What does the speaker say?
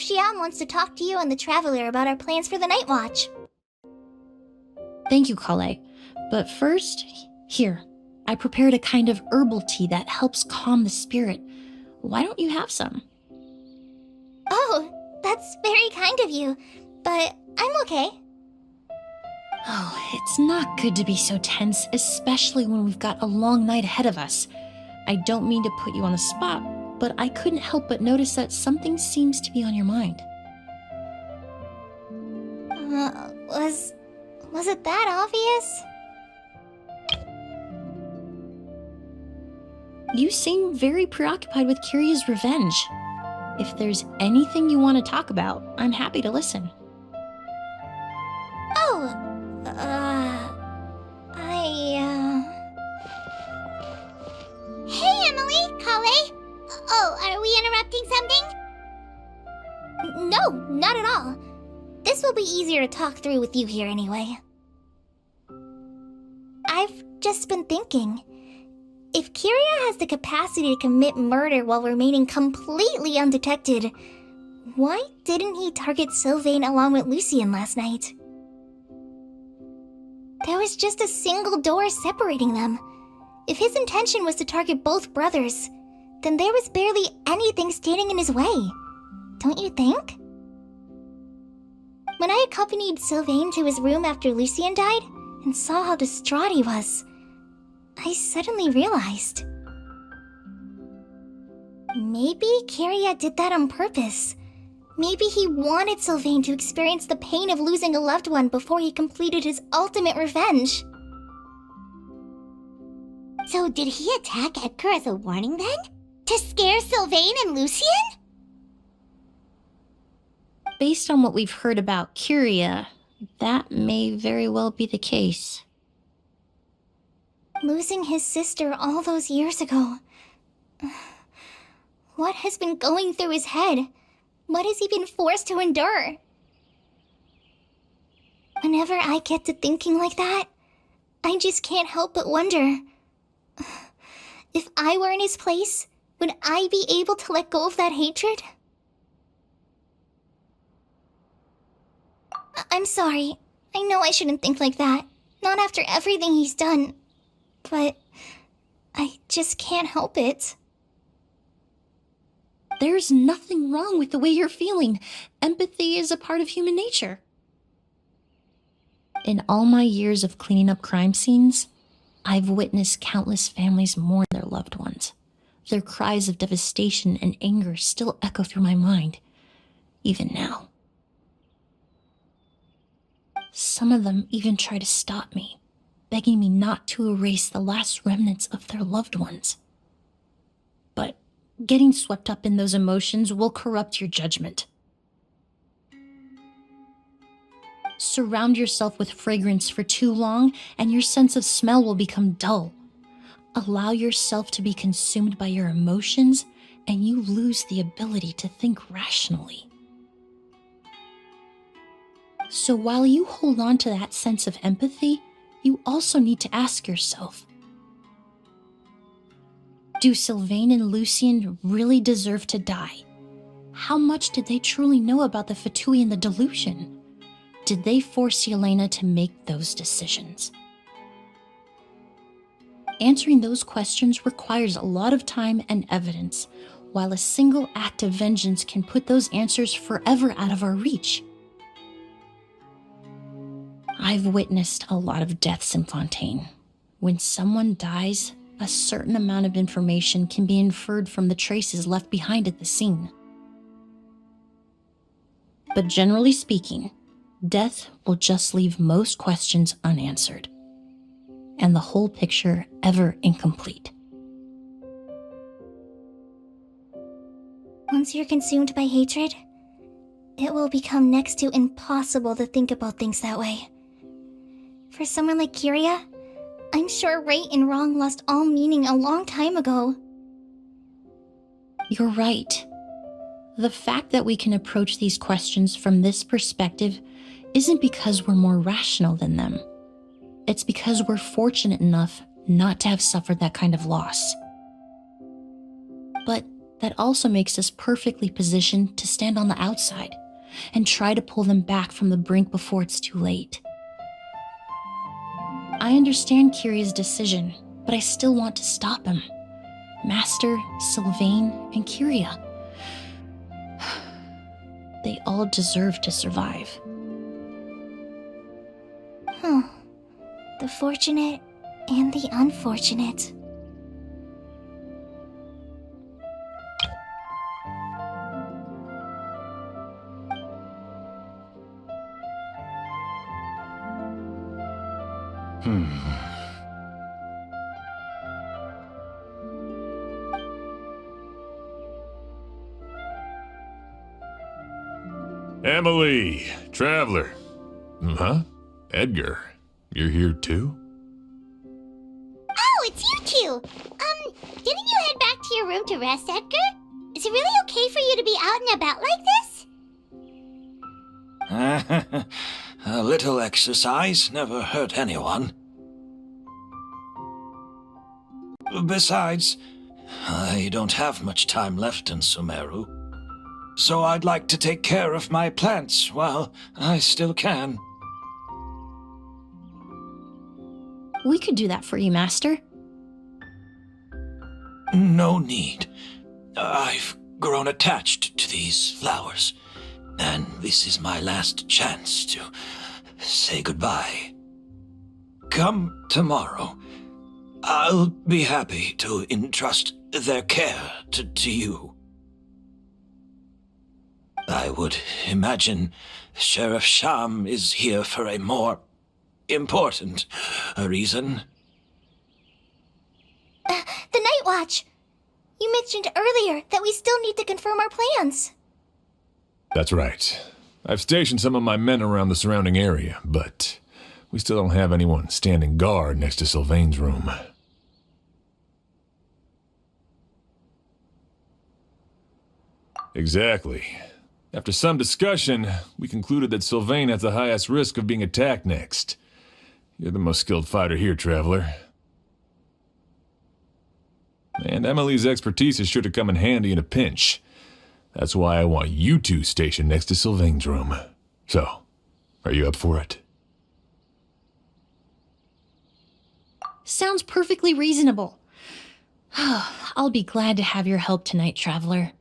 Xian wants to talk to you and the Traveler about our plans for the Night Watch. Thank you, Kale. But first, here, I prepared a kind of herbal tea that helps calm the spirit. Why don't you have some? Oh, that's very kind of you, but I'm okay. Oh, it's not good to be so tense, especially when we've got a long night ahead of us. I don't mean to put you on the spot, but I couldn't help but notice that something seems to be on your mind. Was it that obvious? You seem very preoccupied with Kiria's revenge. If there's anything you want to talk about, I'm happy to listen. Hey, Emily, Kale. Oh, are we interrupting something? No, not at all. This will be easier to talk through with you here anyway. I've just been thinking. If Kiria has the capacity to commit murder while remaining completely undetected, why didn't he target Sylvain along with Lucien last night? There was just a single door separating them. If his intention was to target both brothers, then there was barely anything standing in his way. Don't you think? When I accompanied Sylvain to his room after Lucien died and saw how distraught he was, I suddenly realized. Maybe Kiria did that on purpose. Maybe he wanted Sylvain to experience the pain of losing a loved one before he completed his ultimate revenge. So did he attack Edgar as a warning then? To scare Sylvain and Lucien? Based on what we've heard about Kiria, that may very well be the case. Losing his sister all those years ago. What has been going through his head? What has he been forced to endure? Whenever I get to thinking like that, I just can't help but wonder. If I were in his place, would I be able to let go of that hatred? I'm sorry. I know I shouldn't think like that. Not after everything he's done. But I just can't help it. There's nothing wrong with the way you're feeling. Empathy is a part of human nature. In all my years of cleaning up crime scenes, I've witnessed countless families mourn their loved ones. Their cries of devastation and anger still echo through my mind, even now. Some of them even try to stop me, begging me not to erase the last remnants of their loved ones. But getting swept up in those emotions will corrupt your judgment. Surround yourself with fragrance for too long, and your sense of smell will become dull. Allow yourself to be consumed by your emotions, and you lose the ability to think rationally. So while you hold on to that sense of empathy, you also need to ask yourself, do Sylvain and Lucien really deserve to die? How much did they truly know about the Fatui and the delusion? Did they force Yelena to make those decisions? Answering those questions requires a lot of time and evidence, while a single act of vengeance can put those answers forever out of our reach. I've witnessed a lot of deaths in Fontaine. When someone dies, a certain amount of information can be inferred from the traces left behind at the scene. But generally speaking, death will just leave most questions unanswered, and the whole picture ever incomplete. Once you're consumed by hatred, it will become next to impossible to think about things that way. For someone like Kiria, I'm sure right and wrong lost all meaning a long time ago. You're right. The fact that we can approach these questions from this perspective isn't because we're more rational than them. It's because we're fortunate enough not to have suffered that kind of loss. But that also makes us perfectly positioned to stand on the outside and try to pull them back from the brink before it's too late. I understand Kiria's decision, but I still want to stop him. Master, Sylvain, and Kiria. They all deserve to survive. The fortunate and the unfortunate. Emily, Traveler. Huh? Edgar, you're here too? Oh, it's you two! Didn't you head back to your room to rest, Edgar? Is it really okay for you to be out and about like this? A little exercise never hurt anyone. Besides, I don't have much time left in Sumeru, so I'd like to take care of my plants while I still can. We could do that for you, Master. No need. I've grown attached to these flowers, and this is my last chance to say goodbye. Come tomorrow. I'll be happy to entrust their care to you. I would imagine Sheriff Sham is here for a more important reason. The Night Watch! You mentioned earlier that we still need to confirm our plans. That's right. I've stationed some of my men around the surrounding area, but we still don't have anyone standing guard next to Sylvain's room. Exactly. After some discussion, we concluded that Sylvain has the highest risk of being attacked next. You're the most skilled fighter here, Traveler. And Emily's expertise is sure to come in handy in a pinch. That's why I want you two stationed next to Sylvain's room. So, are you up for it? Sounds perfectly reasonable. I'll be glad to have your help tonight, Traveler.